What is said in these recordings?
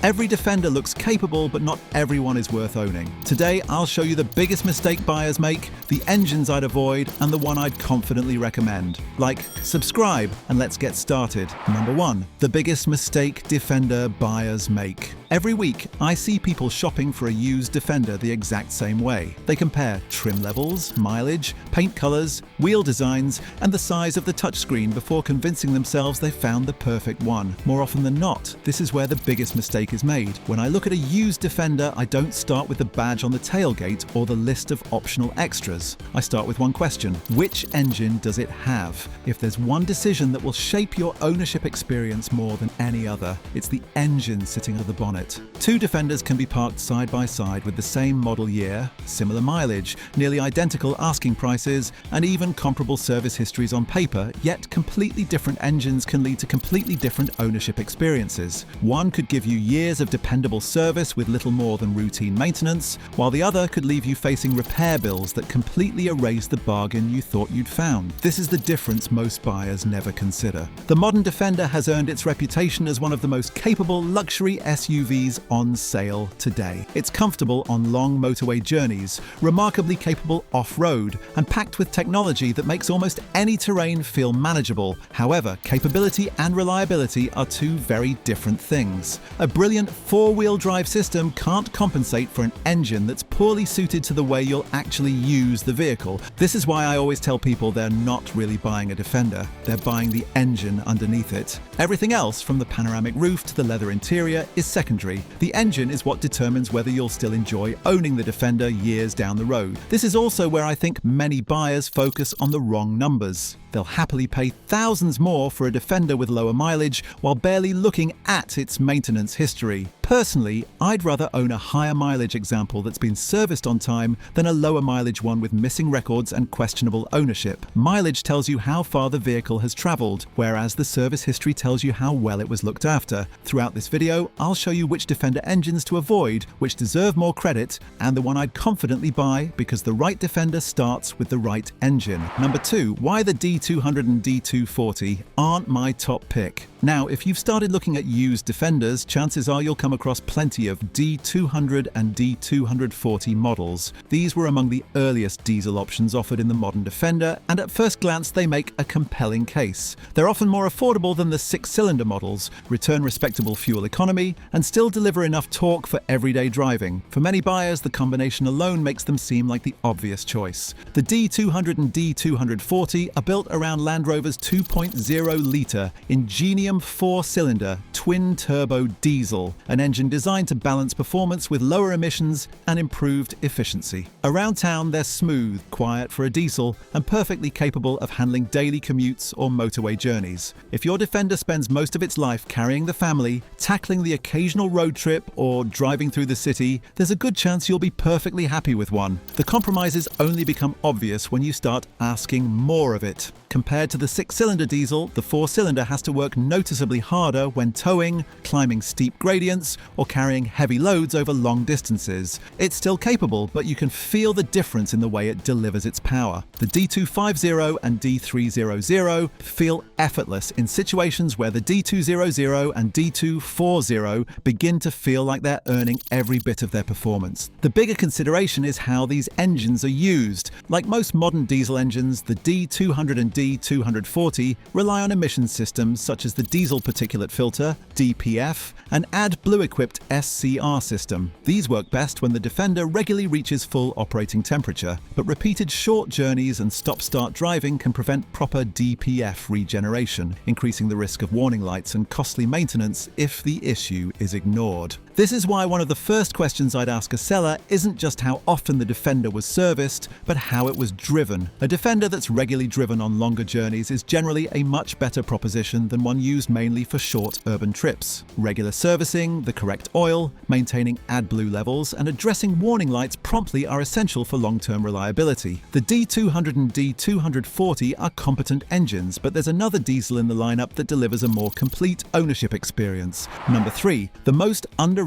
Every Defender looks capable, but not everyone is worth owning. Today, I'll show you the biggest mistake buyers make, the engines I'd avoid, and the one I'd confidently recommend. Like, subscribe, and let's get started. Number 1. The biggest mistake Defender buyers make. Every week, I see people shopping for a used Defender the exact same way. They compare trim levels, mileage, paint colors, wheel designs, and the size of the touchscreen before convincing themselves they found the perfect one. More often than not, this is where the biggest mistake is made. When I look at a used Defender, I don't start with the badge on the tailgate or the list of optional extras. I start with one question: which engine does it have? If there's one decision that will shape your ownership experience more than any other, it's the engine sitting under the bonnet. Two Defenders can be parked side by side with the same model year, similar mileage, nearly identical asking prices, and even comparable service histories on paper, yet completely different engines can lead to completely different ownership experiences. One could give you years of dependable service with little more than routine maintenance, while the other could leave you facing repair bills that completely erase the bargain you thought you'd found. This is the difference most buyers never consider. The modern Defender has earned its reputation as one of the most capable luxury SUVs on sale today. It's comfortable on long motorway journeys, remarkably capable off-road, and packed with technology that makes almost any terrain feel manageable. However, capability and reliability are two very different things. A brilliant four-wheel drive system can't compensate for an engine that's poorly suited to the way you'll actually use the vehicle. This is why I always tell people they're not really buying a Defender, they're buying the engine underneath it. Everything else, from the panoramic roof to the leather interior, is secondary. The engine is what determines whether you'll still enjoy owning the Defender years down the road. This is also where I think many buyers focus on the wrong numbers. They'll happily pay thousands more for a Defender with lower mileage while barely looking at its maintenance history. Personally, I'd rather own a higher mileage example that's been serviced on time than a lower mileage one with missing records and questionable ownership. Mileage tells you how far the vehicle has traveled, whereas the service history tells you how well it was looked after. Throughout this video, I'll show you which Defender engines to avoid, which deserve more credit, and the one I'd confidently buy because the right Defender starts with the right engine. Number 2, why the D200 and D240 aren't my top pick. Now, if you've started looking at used Defenders, chances are you'll come across plenty of D200 and D240 models. These were among the earliest diesel options offered in the modern Defender, and at first glance they make a compelling case. They're often more affordable than the 6-cylinder models, return respectable fuel economy, and still deliver enough torque for everyday driving. For many buyers, the combination alone makes them seem like the obvious choice. The D200 and D240 are built around Land Rover's 2.0-litre Ingenium 4-cylinder twin-turbo diesel, an engine designed to balance performance with lower emissions and improved efficiency. Around town, they're smooth, quiet for a diesel, and perfectly capable of handling daily commutes or motorway journeys. If your Defender spends most of its life carrying the family, tackling the occasional road trip, or driving through the city, there's a good chance you'll be perfectly happy with one. The compromises only become obvious when you start asking more of it. Compared to the 6-cylinder diesel, the 4-cylinder has to work noticeably harder when towing, climbing steep gradients, or carrying heavy loads over long distances. It's still capable, but you can feel the difference in the way it delivers its power. The D250 and D300 feel effortless in situations where the D200 and D240 begin to feel like they're earning every bit of their performance. The bigger consideration is how these engines are used. Like most modern diesel engines, the D200 and D240 rely on emission systems such as the diesel particulate filter, DPF, and AdBlue-equipped SCR system. These work best when the Defender regularly reaches full operating temperature, but repeated short journeys and stop-start driving can prevent proper DPF regeneration, increasing the risk of warning lights and costly maintenance if the issue is ignored. This is why one of the first questions I'd ask a seller isn't just how often the Defender was serviced, but how it was driven. A Defender that's regularly driven on longer journeys is generally a much better proposition than one used mainly for short urban trips. Regular servicing, the correct oil, maintaining AdBlue levels, and addressing warning lights promptly are essential for long-term reliability. The D200 and D240 are competent engines, but there's another diesel in the lineup that delivers a more complete ownership experience. Number 3, the most underrated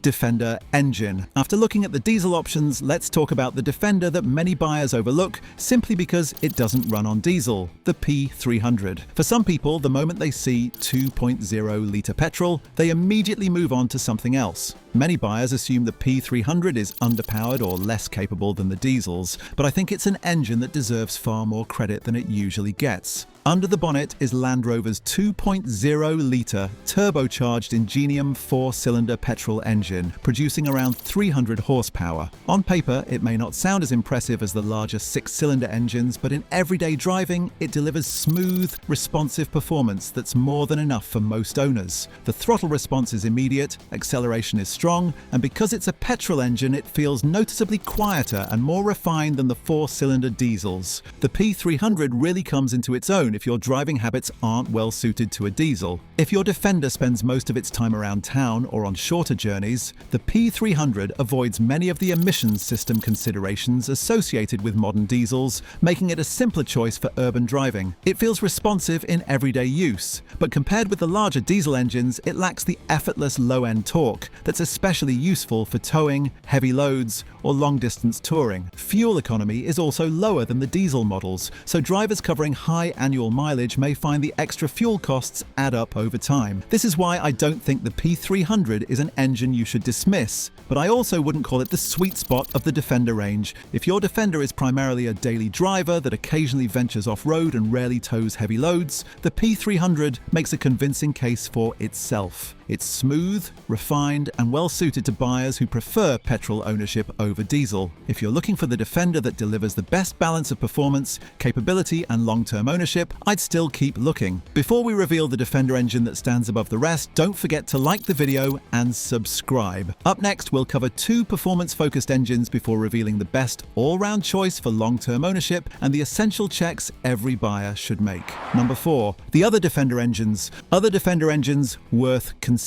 Defender engine. After looking at the diesel options, let's talk about the Defender that many buyers overlook simply because it doesn't run on diesel. diesel, the P300. For some people, the moment they see 2.0-litre petrol, they immediately move on to something else. Many buyers assume the P300 is underpowered or less capable than the diesels, but I think it's an engine that deserves far more credit than it usually gets. Under the bonnet is Land Rover's 2.0-litre turbocharged Ingenium 4-cylinder petrol engine, producing around 300 horsepower. On paper, it may not sound as impressive as the larger 6-cylinder engines, but in everyday driving, it delivers smooth, responsive performance that's more than enough for most owners. The throttle response is immediate, acceleration is strong, and because it's a petrol engine, it feels noticeably quieter and more refined than the 4-cylinder diesels. The P300 really comes into its own if your driving habits aren't well suited to a diesel. If your Defender spends most of its time around town or on shorter journeys, the P300 avoids many of the emissions system considerations associated with modern diesels, making it a simpler choice for urban driving. It feels responsive in everyday use, but compared with the larger diesel engines, it lacks the effortless low-end torque that's especially useful for towing, heavy loads, or long-distance touring. Fuel economy is also lower than the diesel models, so drivers covering high annual mileage may find the extra fuel costs add up over time. This is why I don't think the P300 is an engine you should dismiss, but I also wouldn't call it the sweet spot of the Defender range. If your Defender is primarily a daily driver that occasionally ventures off-road and rarely tows heavy loads, the P300 makes a convincing case for itself. It's smooth, refined, and well-suited to buyers who prefer petrol ownership over diesel. If you're looking for the Defender that delivers the best balance of performance, capability, and long-term ownership, I'd still keep looking. Before we reveal the Defender engine that stands above the rest, don't forget to like the video and subscribe. Up next, we'll cover two performance-focused engines before revealing the best all-round choice for long-term ownership and the essential checks every buyer should make. Number 4. The other Defender engines. Other Defender engines worth considering.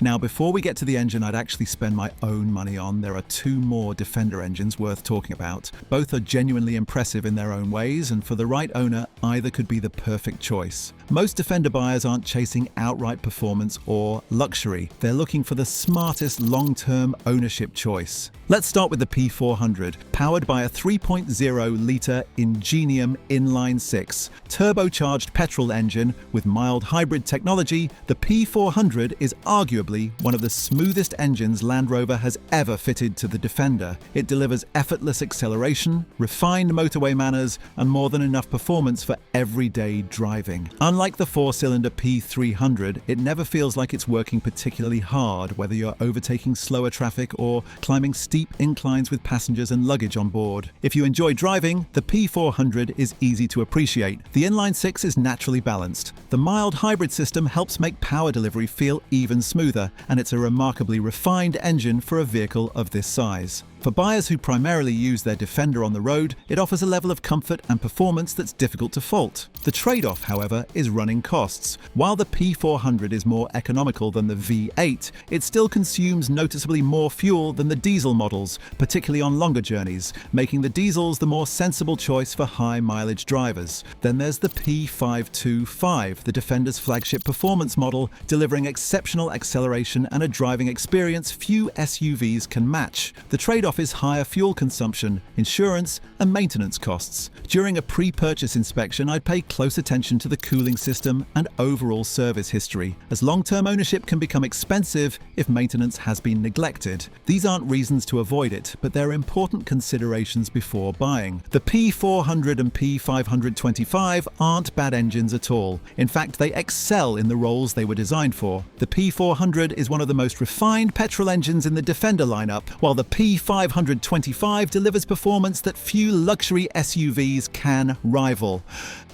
Now, before we get to the engine I'd actually spend my own money on, there are two more Defender engines worth talking about. Both are genuinely impressive in their own ways, and for the right owner, either could be the perfect choice. Most Defender buyers aren't chasing outright performance or luxury. They're looking for the smartest long-term ownership choice. Let's start with the P400, powered by a 3.0-litre Ingenium inline-6 turbocharged petrol engine with mild hybrid technology. The P400 is arguably one of the smoothest engines Land Rover has ever fitted to the Defender. It delivers effortless acceleration, refined motorway manners, and more than enough performance for everyday driving. Unlike the 4-cylinder P300, it never feels like it's working particularly hard, whether you're overtaking slower traffic or climbing steep inclines with passengers and luggage on board. If you enjoy driving, the P400 is easy to appreciate. The inline-6 is naturally balanced. The mild hybrid system helps make power delivery feel even smoother, and it's a remarkably refined engine for a vehicle of this size. For buyers who primarily use their Defender on the road, it offers a level of comfort and performance that's difficult to fault. The trade-off, however, is running costs. While the P400 is more economical than the V8, it still consumes noticeably more fuel than the diesel models, particularly on longer journeys, making the diesels the more sensible choice for high-mileage drivers. Then there's the P525, the Defender's flagship performance model, delivering exceptional acceleration and a driving experience few SUVs can match. The trade-off is higher fuel consumption, insurance, and maintenance costs. During a pre-purchase inspection, I'd pay close attention to the cooling system and overall service history, as long-term ownership can become expensive if maintenance has been neglected. These aren't reasons to avoid it, but they're important considerations before buying. The P400 and P525 aren't bad engines at all. In fact, they excel in the roles they were designed for. The P400 is one of the most refined petrol engines in the Defender lineup, while the P525 delivers performance that few luxury SUVs can rival.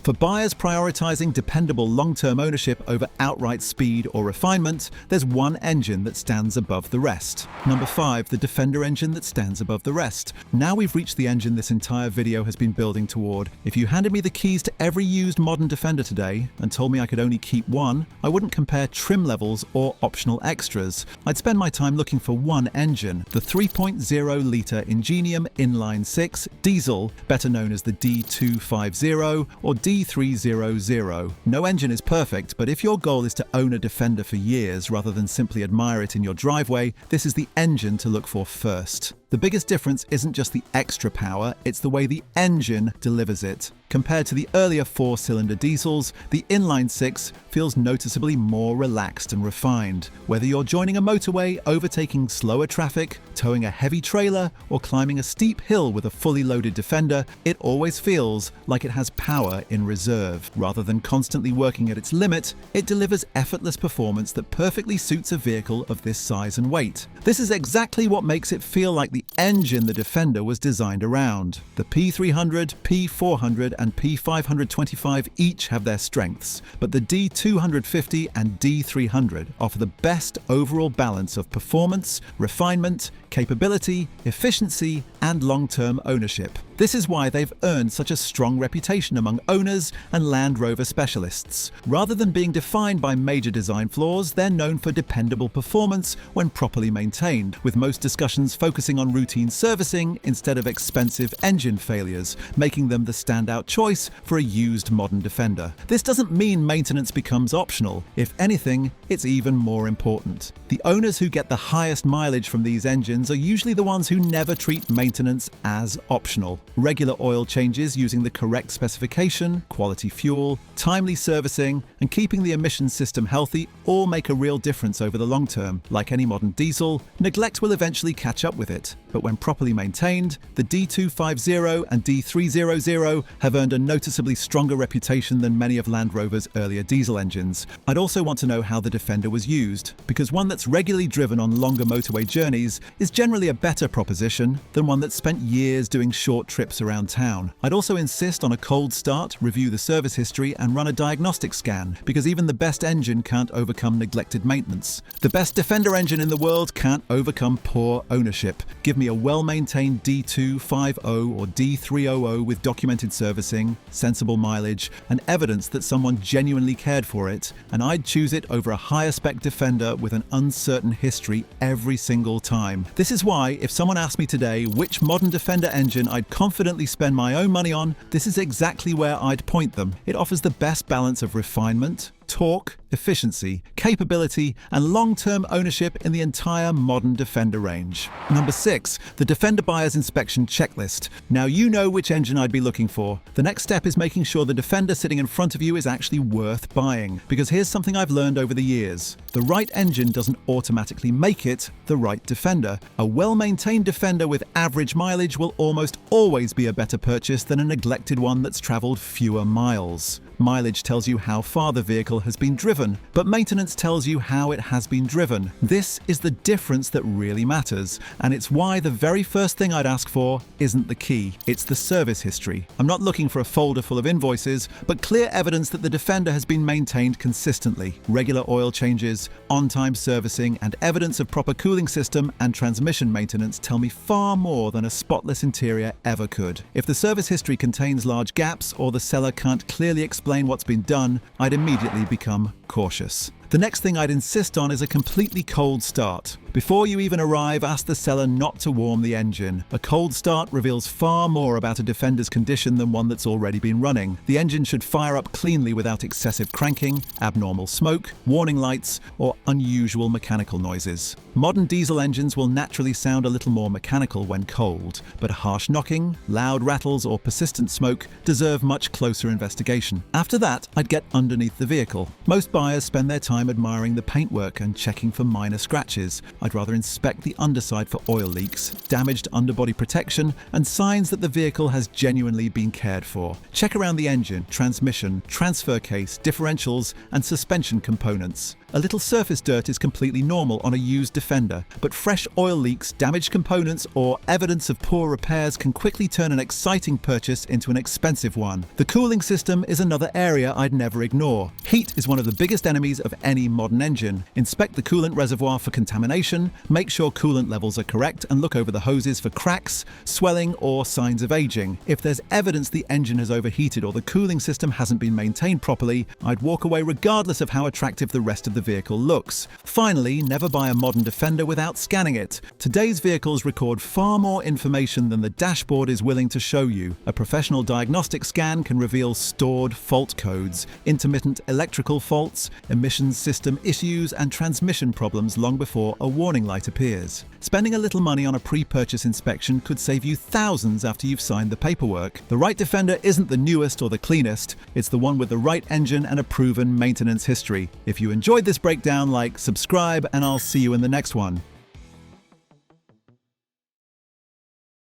For buyers prioritizing dependable long-term ownership over outright speed or refinement, there's one engine that stands above the rest. Number 5, the Defender engine that stands above the rest. Now we've reached the engine this entire video has been building toward. If you handed me the keys to every used modern Defender today and told me I could only keep one, I wouldn't compare trim levels or optional extras. I'd spend my time looking for one engine, the 3.0-litre Ingenium inline-6 diesel, better known as the D250 or D200 D300. No engine is perfect, but if your goal is to own a Defender for years rather than simply admire it in your driveway, this is the engine to look for first. The biggest difference isn't just the extra power, it's the way the engine delivers it. Compared to the earlier 4-cylinder diesels, the inline-6 feels noticeably more relaxed and refined. Whether you're joining a motorway, overtaking slower traffic, towing a heavy trailer, or climbing a steep hill with a fully loaded Defender, it always feels like it has power in reserve. Rather than constantly working at its limit, it delivers effortless performance that perfectly suits a vehicle of this size and weight. This is exactly what makes it feel like the engine the Defender was designed around. The P300, P400 and P525 each have their strengths, but the D250 and D300 offer the best overall balance of performance, refinement, capability, efficiency, and long-term ownership. This is why they've earned such a strong reputation among owners and Land Rover specialists. Rather than being defined by major design flaws, they're known for dependable performance when properly maintained, with most discussions focusing on routine servicing instead of expensive engine failures, making them the standout choice for a used modern Defender. This doesn't mean maintenance becomes optional. If anything, it's even more important. The owners who get the highest mileage from these engines are usually the ones who never treat maintenance as optional. Regular oil changes using the correct specification, quality fuel, timely servicing, and keeping the emissions system healthy all make a real difference over the long term. Like any modern diesel, neglect will eventually catch up with it. But when properly maintained, the D250 and D300 have earned a noticeably stronger reputation than many of Land Rover's earlier diesel engines. I'd also want to know how the Defender was used, because one that's regularly driven on longer motorway journeys is generally a better proposition than one that's spent years doing short trips around town. I'd also insist on a cold start, review the service history, and run a diagnostic scan, because even the best engine can't overcome neglected maintenance. The best Defender engine in the world can't overcome poor ownership. Give me a well-maintained D250 or D300 with documented servicing, sensible mileage, and evidence that someone genuinely cared for it, and I'd choose it over a higher spec Defender with an uncertain history every single time. This is why, if someone asked me today which modern Defender engine I'd confidently spend my own money on, this is exactly where I'd point them. It offers the best balance of refinement, torque, efficiency, capability, and long-term ownership in the entire modern Defender range. Number 6, the Defender Buyer's Inspection Checklist. Now you know which engine I'd be looking for. The next step is making sure the Defender sitting in front of you is actually worth buying. Because here's something I've learned over the years. The right engine doesn't automatically make it the right Defender. A well-maintained Defender with average mileage will almost always be a better purchase than a neglected one that's traveled fewer miles. Mileage tells you how far the vehicle has been driven, but maintenance tells you how it has been driven. This is the difference that really matters, and it's why the very first thing I'd ask for isn't the key, it's the service history. I'm not looking for a folder full of invoices, but clear evidence that the Defender has been maintained consistently. Regular oil changes, on-time servicing, and evidence of proper cooling system and transmission maintenance tell me far more than a spotless interior ever could. If the service history contains large gaps or the seller can't clearly explain what's been done, I'd immediately become cautious. The next thing I'd insist on is a completely cold start. Before you even arrive, ask the seller not to warm the engine. A cold start reveals far more about a Defender's condition than one that's already been running. The engine should fire up cleanly without excessive cranking, abnormal smoke, warning lights, or unusual mechanical noises. Modern diesel engines will naturally sound a little more mechanical when cold, but harsh knocking, loud rattles, or persistent smoke deserve much closer investigation. After that, I'd get underneath the vehicle. Most buyers spend their time admiring the paintwork and checking for minor scratches. I'd rather inspect the underside for oil leaks, damaged underbody protection, and signs that the vehicle has genuinely been cared for. Check around the engine, transmission, transfer case, differentials, and suspension components. A little surface dirt is completely normal on a used Defender, but fresh oil leaks, damaged components, or evidence of poor repairs can quickly turn an exciting purchase into an expensive one. The cooling system is another area I'd never ignore. Heat is one of the biggest enemies of any modern engine. Inspect the coolant reservoir for contamination, make sure coolant levels are correct, and look over the hoses for cracks, swelling, or signs of aging. If there's evidence the engine has overheated or the cooling system hasn't been maintained properly, I'd walk away regardless of how attractive the rest of the vehicle looks. Finally, never buy a modern Defender without scanning it. Today's vehicles record far more information than the dashboard is willing to show you. A professional diagnostic scan can reveal stored fault codes, intermittent electrical faults, emissions system issues, and transmission problems long before a warning light appears. Spending a little money on a pre-purchase inspection could save you thousands after you've signed the paperwork. The right Defender isn't the newest or the cleanest, it's the one with the right engine and a proven maintenance history. If you enjoyed this breakdown, like, subscribe, and I'll see you in the next one.